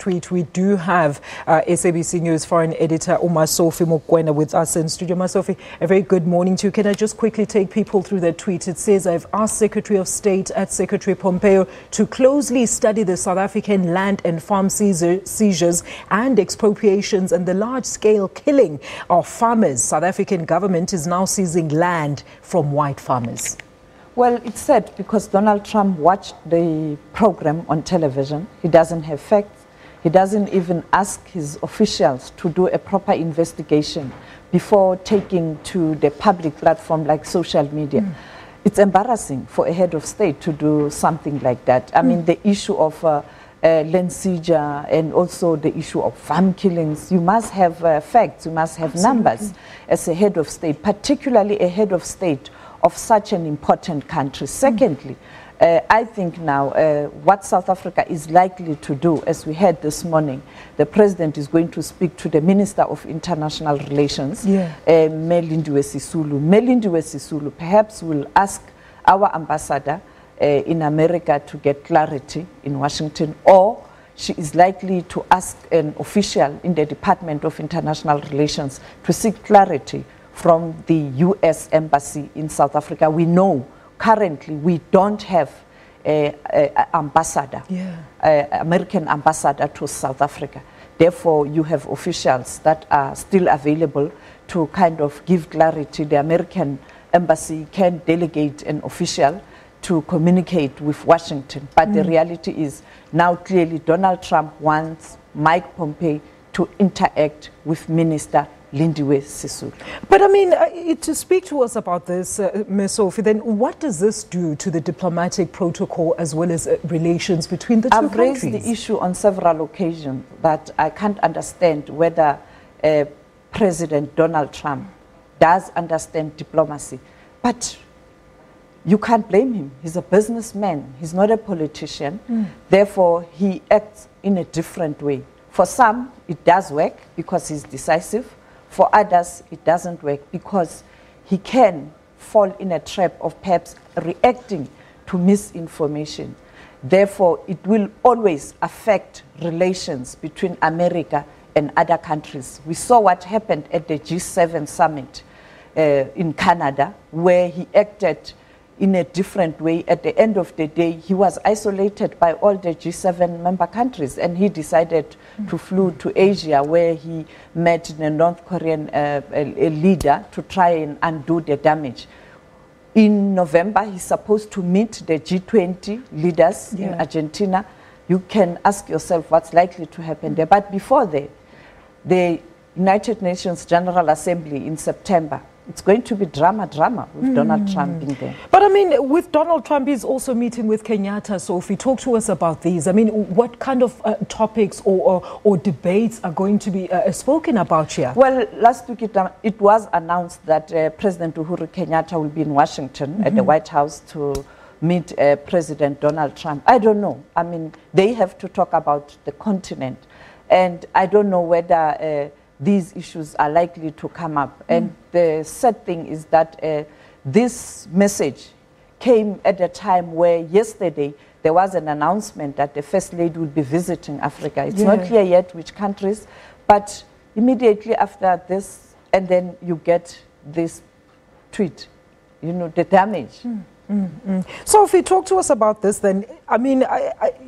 tweet. We do have SABC News foreign editor Sophie Mokoena with us in studio. Sophie, a very good morning to you. Can I just quickly take people through that tweet? It says, I've asked Secretary of State at Secretary Pompeo to closely study the South African land and farm seizures and expropriations and the large-scale killing of farmers. South African government is now seizing land from white farmers. Well, it's sad because Donald Trump watched the program on television. He doesn't have facts. He doesn't even ask his officials to do a proper investigation before taking to the public platform like social media. It's embarrassing for a head of state to do something like that. I mean, the issue of land seizure and also the issue of farm killings, you must have facts, you must have numbers as a head of state, particularly a head of state of such an important country. Secondly, I think now what South Africa is likely to do, as we heard this morning, the president is going to speak to the Minister of International Relations, Melindiwe Sisulu. Melindiwe Sisulu perhaps will ask our ambassador in America to get clarity in Washington, or she is likely to ask an official in the Department of International Relations to seek clarity from the U.S. Embassy in South Africa. We know currently we don't have an ambassador, American ambassador to South Africa. Therefore, you have officials that are still available to kind of give clarity. The American embassy can delegate an official to communicate with Washington. But the reality is now clearly Donald Trump wants Mike Pompeo to interact with Minister Lindiwe Sisulu. But I mean, to speak to us about this, Ms. Sophie, then what does this do to the diplomatic protocol as well as relations between the two countries? I've raised the issue on several occasions that I can't understand whether President Donald Trump does understand diplomacy. But you can't blame him. He's a businessman. He's not a politician. Therefore, he acts in a different way. For some, it does work because he's decisive. For others, it doesn't work because he can fall in a trap of perhaps reacting to misinformation. Therefore, it will always affect relations between America and other countries. We saw what happened at the G7 summit in Canada, where he acted in a different way. At the end of the day, he was isolated by all the G7 member countries, and he decided to fly to Asia, where he met the North Korean leader to try and undo the damage. In November, he's supposed to meet the G20 leaders in Argentina. You can ask yourself what's likely to happen there. But before that, the United Nations General Assembly in September, it's going to be drama with Donald Trump being there. But I mean, with Donald Trump, he's also meeting with Kenyatta. Sophie, talk to us about these. I mean, what kind of topics or debates are going to be spoken about here? Well, last week it was announced that President Uhuru Kenyatta will be in Washington at the White House to meet President Donald Trump. I don't know. I mean, they have to talk about the continent. And I don't know whether these issues are likely to come up. And the sad thing is that this message came at a time where yesterday there was an announcement that the First Lady will be visiting Africa. It's not clear yet which countries, but immediately after this, and then you get this tweet, you know, the damage. So if we talk to us about this, then, I mean,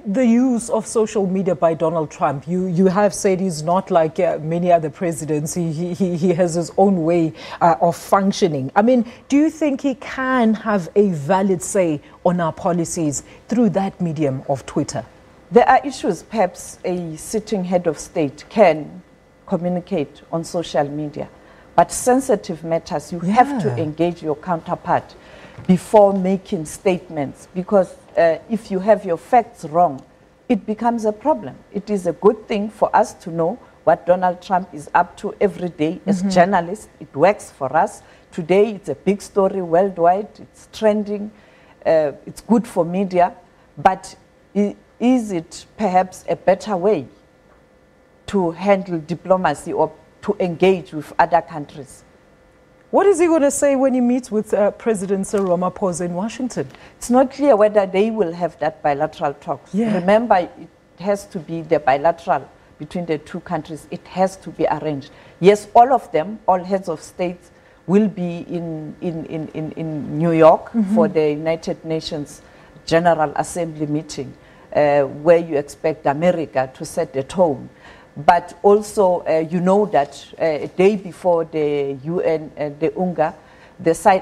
the use of social media by Donald Trump, you have said he's not like many other presidents. He has his own way of functioning. I mean, do you think he can have a valid say on our policies through that medium of Twitter? There are issues perhaps a sitting head of state can communicate on social media, but sensitive matters, you have to engage your counterpart before making statements, because if you have your facts wrong, it becomes a problem. It is a good thing for us to know what Donald Trump is up to every day as journalists. It works for us. Today, it's a big story worldwide. It's trending. It's good for media. But is it perhaps a better way to handle diplomacy or to engage with other countries? What is he going to say when he meets with President Cyril Ramaphosa in Washington? It's not clear whether they will have that bilateral talks. Yeah. Remember, has to be the bilateral between the two countries. It has to be arranged. Yes, all of them, all heads of states, will be in New York for the United Nations General Assembly meeting, where you expect America to set the tone. But also, you know that a day before the UN, the UNGA,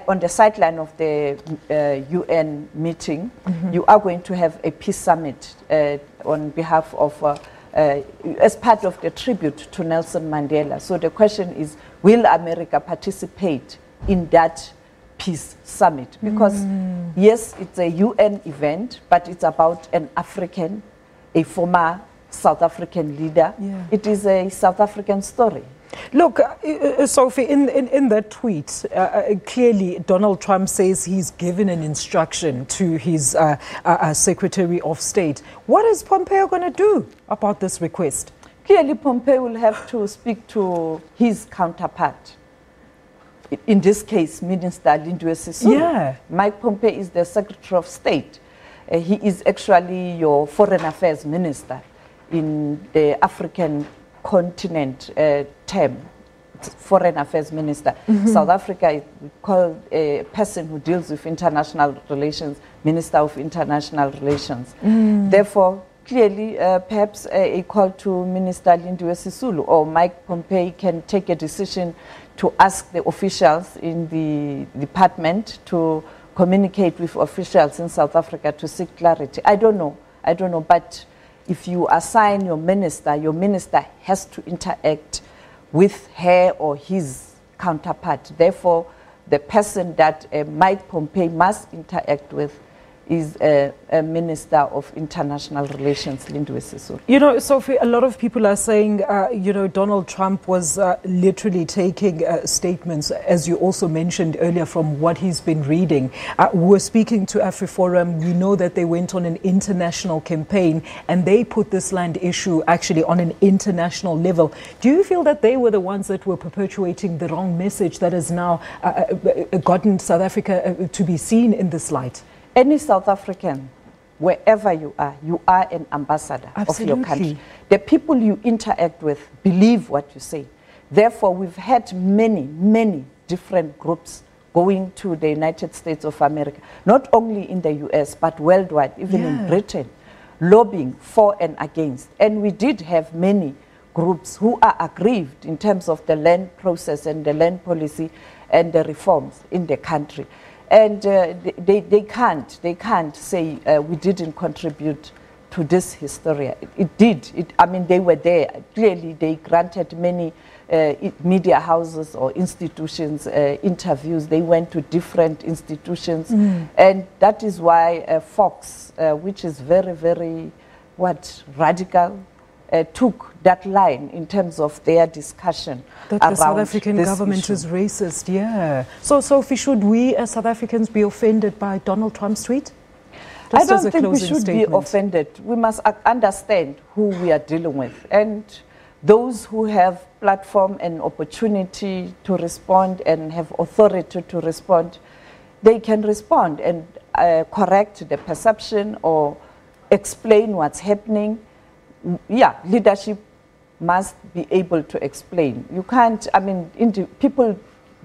on the sideline of the UN meeting, you are going to have a peace summit on behalf of, as part of the tribute to Nelson Mandela. So the question is, will America participate in that peace summit? Because yes, it's a UN event, but it's about an African, a former South African leader. Yeah. It is a South African story. Look, Sophie, in that tweet, clearly Donald Trump says he's given an instruction to his Secretary of State. What is Pompeo going to do about this request? Clearly, Pompeo will have to speak to his counterpart. In this case, Minister Lindiwe Sisulu. Yeah. Mike Pompeo is the Secretary of State. He is actually your Foreign Affairs Minister in the African continent term, Foreign Affairs Minister. South Africa, we call a person who deals with international relations, Minister of International Relations. Therefore, clearly, perhaps a call to Minister Lindiwe Sisulu or Mike Pompeo can take a decision to ask the officials in the department to communicate with officials in South Africa to seek clarity. I don't know, but if you assign your minister has to interact with her or his counterpart. Therefore, the person that Mike Pompeo must interact with is a Minister of International Relations, Lindiwe Sisulu. You know, Sophie, a lot of people are saying, you know, Donald Trump was literally taking statements, as you also mentioned earlier, from what he's been reading. We're speaking to AfriForum. We know that they went on an international campaign and they put this land issue actually on an international level. Do you feel that they were the ones that were perpetuating the wrong message that has now gotten South Africa to be seen in this light? Any South African, wherever you are an ambassador of your country. The people you interact with believe what you say. Therefore, we've had many different groups going to the United States of America, not only in the US, but worldwide, even in Britain, lobbying for and against. And we did have many groups who are aggrieved in terms of the land process and the land policy and the reforms in the country. And they can't say we didn't contribute to this hysteria. It did. I mean, they were there. Clearly, they granted many media houses or institutions interviews. They went to different institutions. And that is why Fox, which is very, radical, took that line in terms of their discussion that the South African government is racist. Yeah. So, Sophie, should we as South Africans be offended by Donald Trump's tweet? I don't think we should be offended. We must understand who we are dealing with. And those who have platform and opportunity to respond and have authority to respond, they can respond and correct the perception or explain what's happening. Yeah, leadership must be able to explain. You can't, I mean, people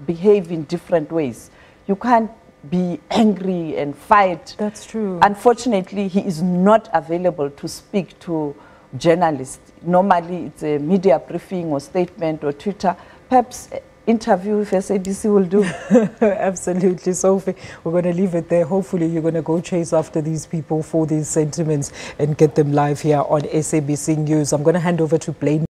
behave in different ways. You can't be angry and fight. That's true. Unfortunately, he is not available to speak to journalists. Normally, it's a media briefing or statement or Twitter. Perhaps interview with SABC will do. Absolutely, Sophie. We're going to leave it there. Hopefully, you're going to go chase after these people for these sentiments and get them live here on SABC News. I'm going to hand over to Blaine.